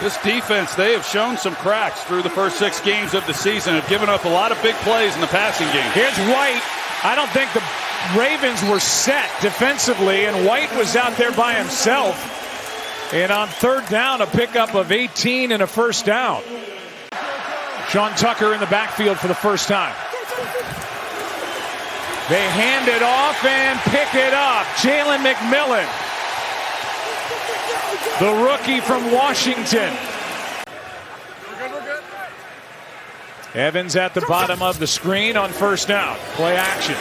This defense, they have shown some cracks through the first 6 games of the season, have given up a lot of big plays in the passing game. Here's White. I don't think the Ravens were set defensively, and White was out there by himself. And on 3rd down, a pickup of 18 and a first down. Sean Tucker in the backfield for the first time. They hand it off and pick it up. Jalen McMillan, the rookie from Washington. Evans at the bottom of the screen on first down. Play action.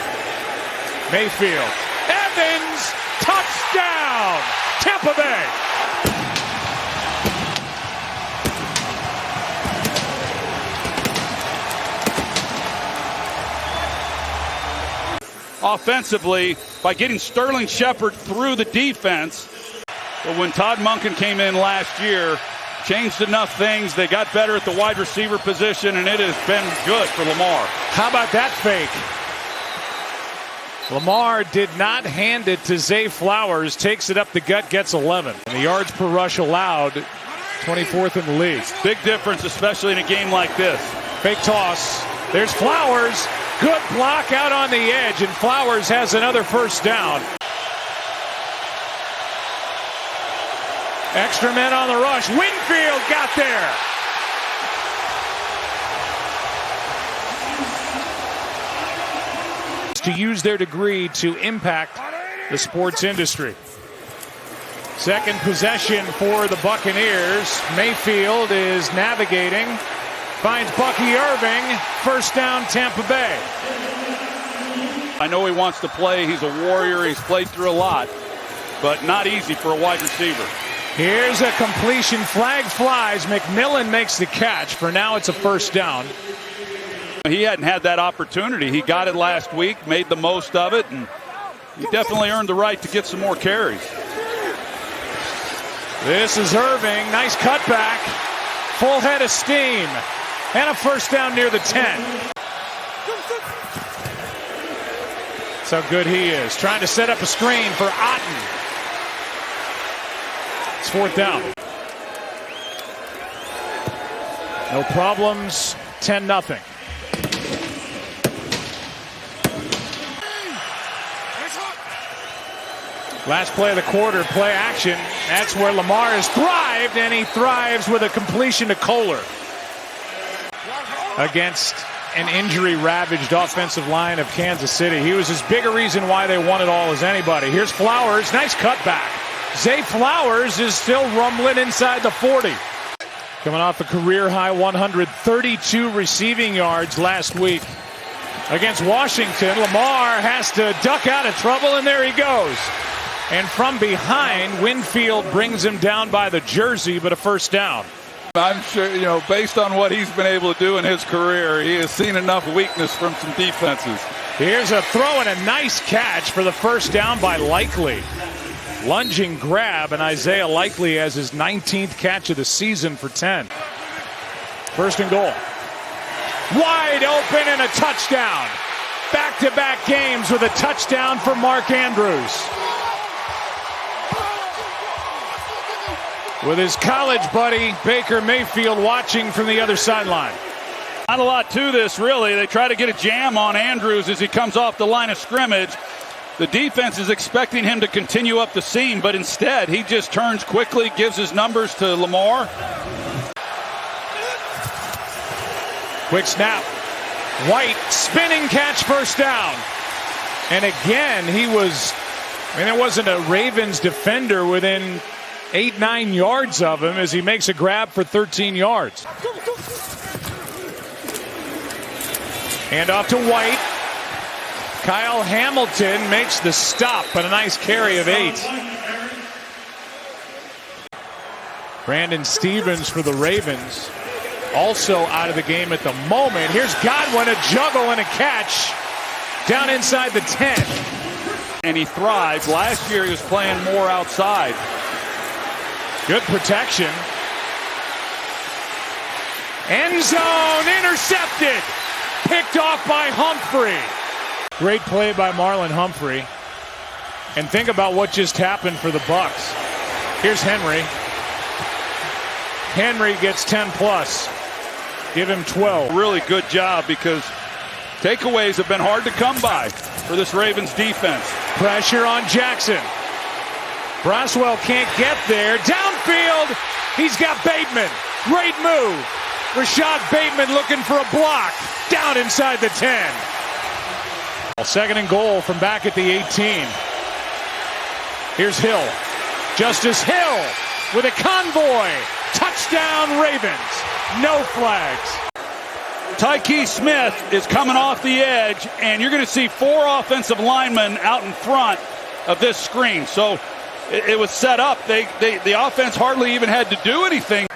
Mayfield. Evans, touchdown, Tampa Bay. Offensively, by getting Sterling Shepard through the defense. But when Todd Monken came in last year, changed enough things. They got better at the wide receiver position, and it has been good for Lamar. How about that fake? Lamar did not hand it to Zay Flowers. Takes it up the gut, gets 11. And the yards per rush allowed, 24th in the league. Big difference, especially in a game like this. Fake toss. There's Flowers. Good block out on the edge, and Flowers has another first down. Extra men on the rush. Winfield got there. To use their degree to impact the sports industry. Second possession for the Buccaneers. Mayfield is navigating. Finds Bucky Irving. First down, Tampa Bay. I know he wants to play. He's a warrior. He's played through a lot, but not easy for a wide receiver. Here's a completion. Flag flies. McMillan makes the catch. For now, it's a first down. He hadn't had that opportunity. He got it last week, made the most of it, and he definitely earned the right to get some more carries. This is Irving. Nice cutback. Full head of steam. And a first down near the 10. That's how good he is. Trying to set up a screen for Otten. It's 4th down. No problems. 10-0. Last play of the quarter, play action. That's where Lamar has thrived, and he thrives with a completion to Kohler. Against an injury-ravaged offensive line of Kansas City. He was as big a reason why they won it all as anybody. Here's Flowers. Nice cutback. Zay Flowers is still rumbling inside the 40. Coming off a career-high 132 receiving yards last week against Washington. Lamar has to duck out of trouble, and there he goes. And from behind, Winfield brings him down by the jersey, but a first down. I'm sure, based on what he's been able to do in his career, he has seen enough weakness from some defenses. Here's a throw and a nice catch for the first down by Likely. Lunging grab, and Isaiah Likely has his 19th catch of the season for 10. First and goal. Wide open and a touchdown. Back-to-back games with a touchdown for Mark Andrews. With his college buddy, Baker Mayfield, watching from the other sideline. Not a lot to this, really. They try to get a jam on Andrews as he comes off the line of scrimmage. The defense is expecting him to continue up the seam, but instead he just turns quickly, gives his numbers to Lamar. Quick snap. White, spinning catch, first down. And again, there wasn't a Ravens defender within 8-9 yards of him as he makes a grab for 13 yards. Hand off to White. Kyle Hamilton makes the stop, but a nice carry of 8. Brandon Stevens for the Ravens, also out of the game at the moment. Here's Godwin, a juggle and a catch down inside the 10. And he thrived. Last year he was playing more outside. Good protection. End zone, intercepted. Picked off by Humphrey. Great play by Marlon Humphrey. And think about what just happened for the Bucs. Here's Henry. Henry gets 10 plus. Give him 12. Really good job because takeaways have been hard to come by for this Ravens defense. Pressure on Jackson. Braswell can't get there. Downfield, he's got Bateman. Great move. Rashad Bateman looking for a block. Down inside the 10. Second and goal from back at the 18. Here's Hill. Justice Hill with a convoy. Touchdown Ravens. No flags. Tyke Smith is coming off the edge, and you're going to see 4 offensive linemen out in front of this screen. So it was set up. The offense hardly even had to do anything.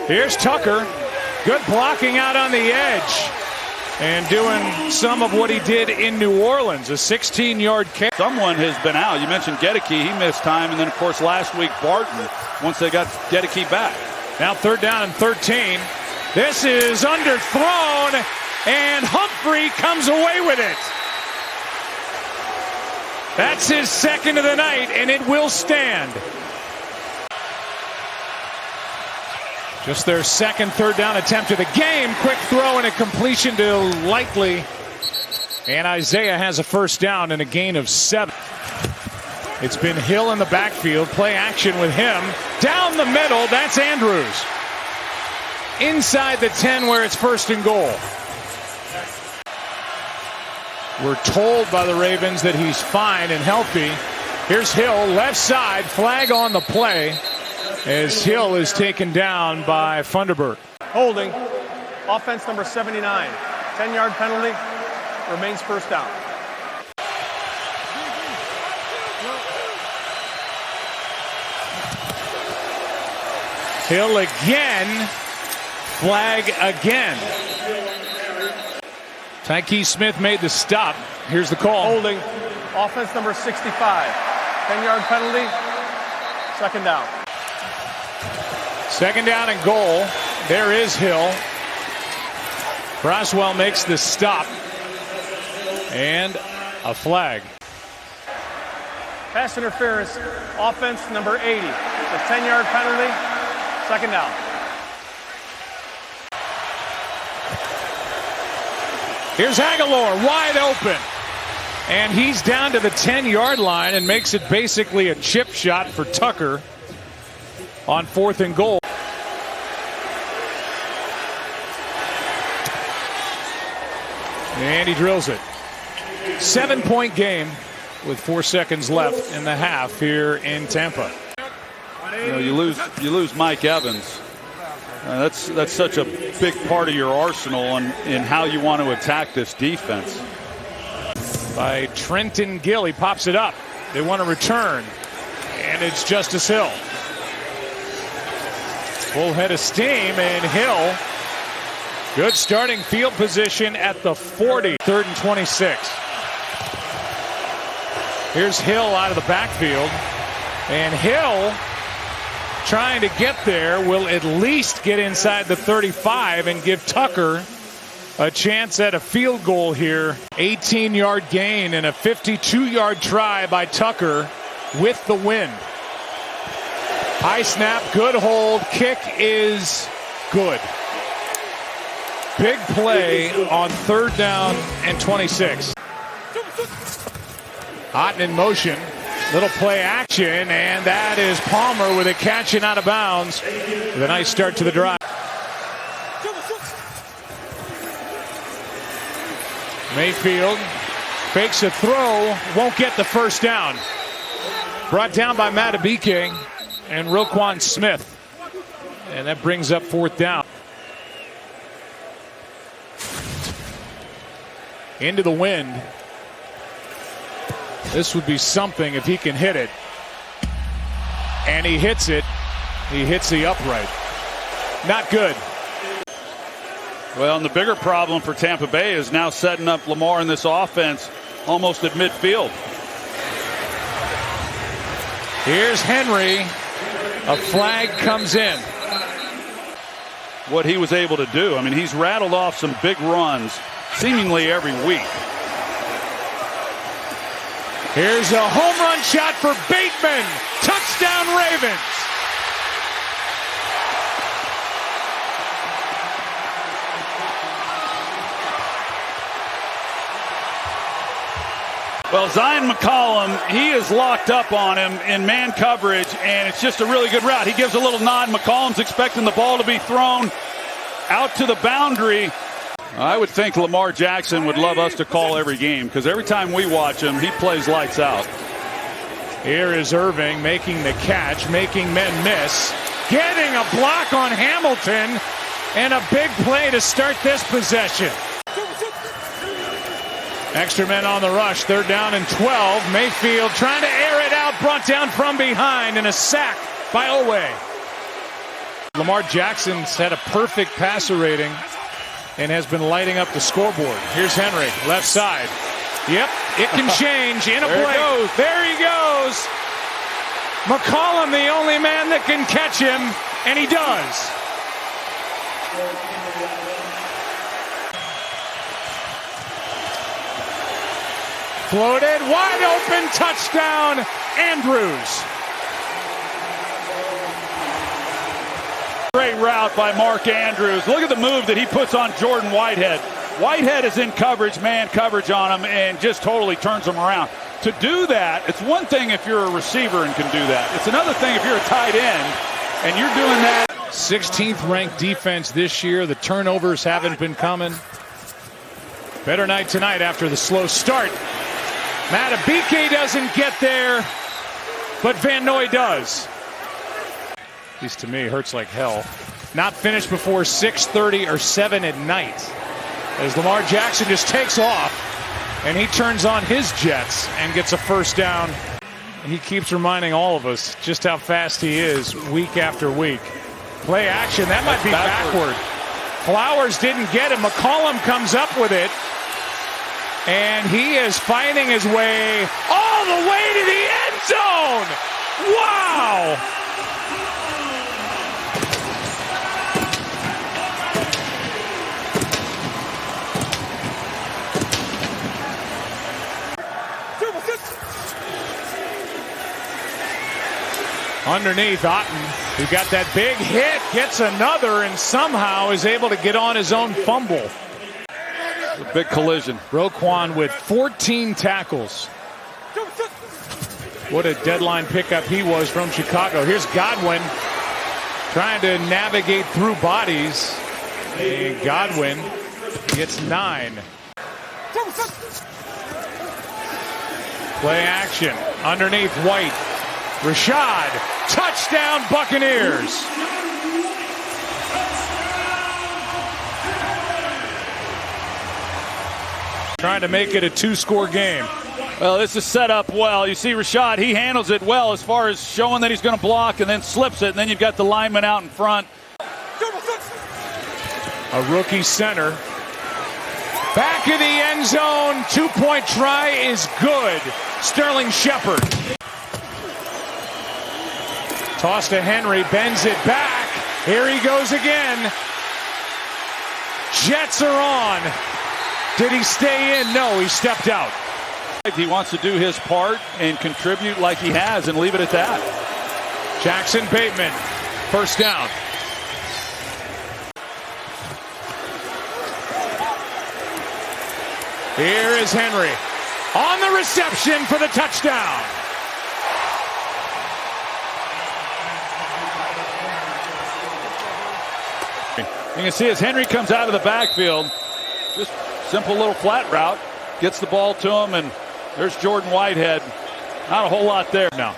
Here's Tucker. Good blocking out on the edge. And doing some of what he did in New Orleans. A 16-yard carry. Someone has been out. You mentioned Gedeke. He missed time. And then, of course, last week, Barton, once they got Gedeke back. Now 3rd down and 13. This is underthrown. And Humphrey comes away with it. That's his second of the night, and it will stand. Just their second 3rd down attempt of the game. Quick throw and a completion to Likely. And Isaiah has a 1st down and a gain of 7. It's been Hill in the backfield. Play action with him. Down the middle, that's Andrews. Inside the 10 where it's 1st and goal. We're told by the Ravens that he's fine and healthy. Here's Hill, left side, flag on the play. As Hill is taken down by Funderburk. Holding. Offense number 79. 10-yard penalty. Remains 1st down. Hill again. Flag again. Tyke Smith made the stop. Here's the call. Holding. Offense number 65. 10-yard penalty. 2nd down. 2nd down and goal. There is Hill. Braswell makes the stop. And a flag. Pass interference. Offense number 80. The 10-yard penalty. 2nd down. Here's Aguilar wide open. And he's down to the 10-yard line and makes it basically a chip shot for Tucker on 4th and goal. And he drills it. 7-point game with 4 seconds left in the half here in Tampa. You lose Mike Evans. That's such a big part of your arsenal in how you want to attack this defense. By Trenton Gill, he pops it up. They want to return, and it's Justice Hill. Full head of steam, and Hill. Good starting field position at the 40. 3rd and 26. Here's Hill out of the backfield, and Hill, trying to get there, will at least get inside the 35 and give Tucker a chance at a field goal here. 18-yard gain and a 52-yard try by Tucker with the win. High snap, good hold, kick is good. Big play on 3rd down and 26. Hot in motion. Little play action, and that is Palmer with a catch and out of bounds. With a nice start to the drive. Mayfield fakes a throw, won't get the 1st down. Brought down by Matabike and Roquan Smith. And that brings up 4th down. Into the wind. This would be something if he can hit it. And he hits it. He hits the upright. Not good. Well, and the bigger problem for Tampa Bay is now setting up Lamar in this offense almost at midfield. Here's Henry. A flag comes in. What he was able to do. I mean, he's rattled off some big runs seemingly every week. Here's a home run shot for Bateman. Touchdown Ravens. Well, Zion McCollum, he is locked up on him in man coverage, and it's just a really good route. He gives a little nod. McCollum's expecting the ball to be thrown out to the boundary. I would think Lamar Jackson would love us to call every game, because every time we watch him, he plays lights out. Here is Irving making the catch, making men miss, getting a block on Hamilton, and a big play to start this possession. Extra men on the rush, 3rd down and 12. Mayfield trying to air it out, brought down from behind, and a sack by Owe. Lamar Jackson's had a perfect passer rating and has been lighting up the scoreboard. Here's Henry, left side. Yep, it can change in a blink. There he goes. McCollum, the only man that can catch him, and he does. Floated, wide open, touchdown, Andrews. Great route by Mark Andrews. Look at the move that he puts on Jordan Whitehead. Whitehead is in coverage, man coverage on him, and just totally turns him around. To do that, it's one thing if you're a receiver and can do that. It's another thing if you're a tight end and you're doing that. 16th ranked defense this year. The turnovers haven't been coming. Better night tonight after the slow start. Matabike doesn't get there, but Van Noy does. At least to me, hurts like hell. Not finished before 6:30 or 7 at night. As Lamar Jackson just takes off, and he turns on his jets and gets a 1st down. And he keeps reminding all of us just how fast he is week after week. Play action, that might be backward. Flowers didn't get it. McCollum comes up with it. And he is finding his way all the way to the end zone. Wow! Underneath, Otten, who got that big hit, gets another and somehow is able to get on his own fumble. A big collision. Roquan with 14 tackles. What a deadline pickup he was from Chicago. Here's Godwin trying to navigate through bodies. And Godwin gets 9. Play action underneath White. Rashad, touchdown Buccaneers. Trying to make it a 2-score game. Well, this is set up well. You see Rashad, he handles it well as far as showing that he's going to block and then slips it, and then you've got the lineman out in front. A rookie center. Back of the end zone. 2-point try is good. Sterling Shepard. Toss to Henry, bends it back. Here he goes again. Jets are on. Did he stay in? No, he stepped out. He wants to do his part and contribute like he has and leave it at that. Jackson Bateman, 1st down. Here is Henry on the reception for the touchdown. You can see as Henry comes out of the backfield, just simple little flat route, gets the ball to him, and there's Jordan Whitehead. Not a whole lot there now.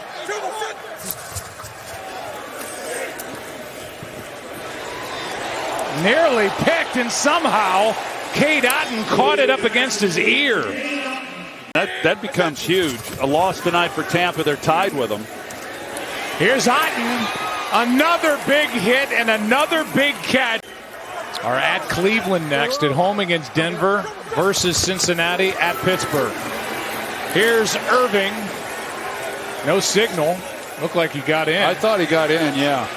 Nearly picked, and somehow Cade Otten caught it up against his ear. That becomes huge. A loss tonight for Tampa. They're tied with them. Here's Otten. Another big hit and another big catch. Are at Cleveland next, at home against Denver versus Cincinnati at Pittsburgh. Here's Irving. No signal. Looked like he got in. I thought he got in, yeah.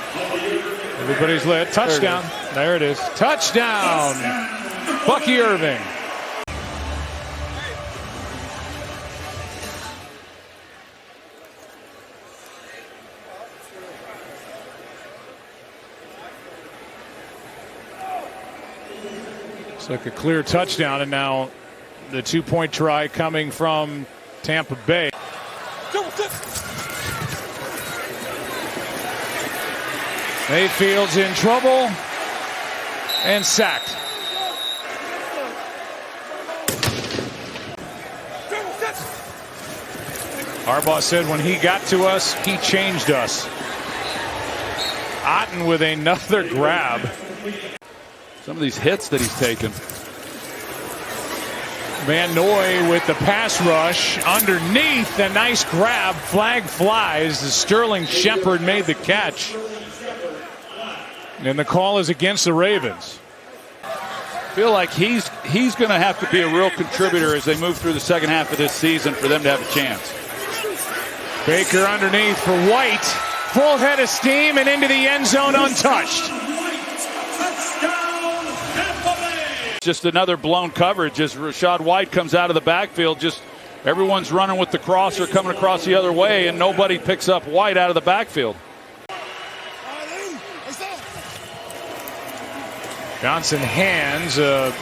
Everybody's lit. Touchdown. There it is. Touchdown. Bucky Irving. Took a clear touchdown, and now the 2-point try coming from Tampa Bay. Mayfield's in trouble and sacked. Harbaugh said when he got to us, he changed us. Otten with another grab. Some of these hits that he's taken. Van Noy with the pass rush underneath. A nice grab. Flag flies. Sterling Shepard made the catch. And the call is against the Ravens. I feel like he's going to have to be a real contributor as they move through the second half of this season for them to have a chance. Baker underneath for White. Full head of steam and into the end zone untouched. Just another blown coverage as Rachaad White comes out of the backfield. Just everyone's running with the crosser coming across the other way, and nobody picks up White out of the backfield. Johnson hands a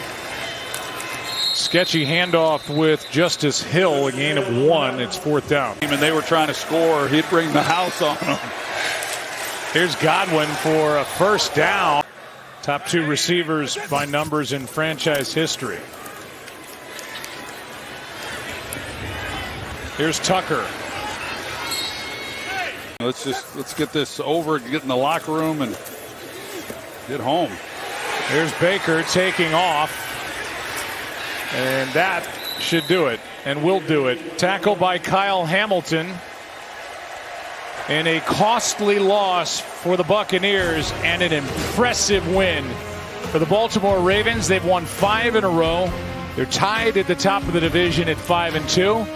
sketchy handoff with Justice Hill, a gain of 1. It's 4th down. And they were trying to score. He'd bring the house on them. Here's Godwin for a 1st down. Top 2 receivers by numbers in franchise history. Here's Tucker. Let's get this over, get in the locker room and get home. Here's Baker taking off. And that should do it, and will do it. Tackle by Kyle Hamilton. And a costly loss for the Buccaneers and an impressive win for the Baltimore Ravens. They've won 5 in a row. They're tied at the top of the division at 5-2.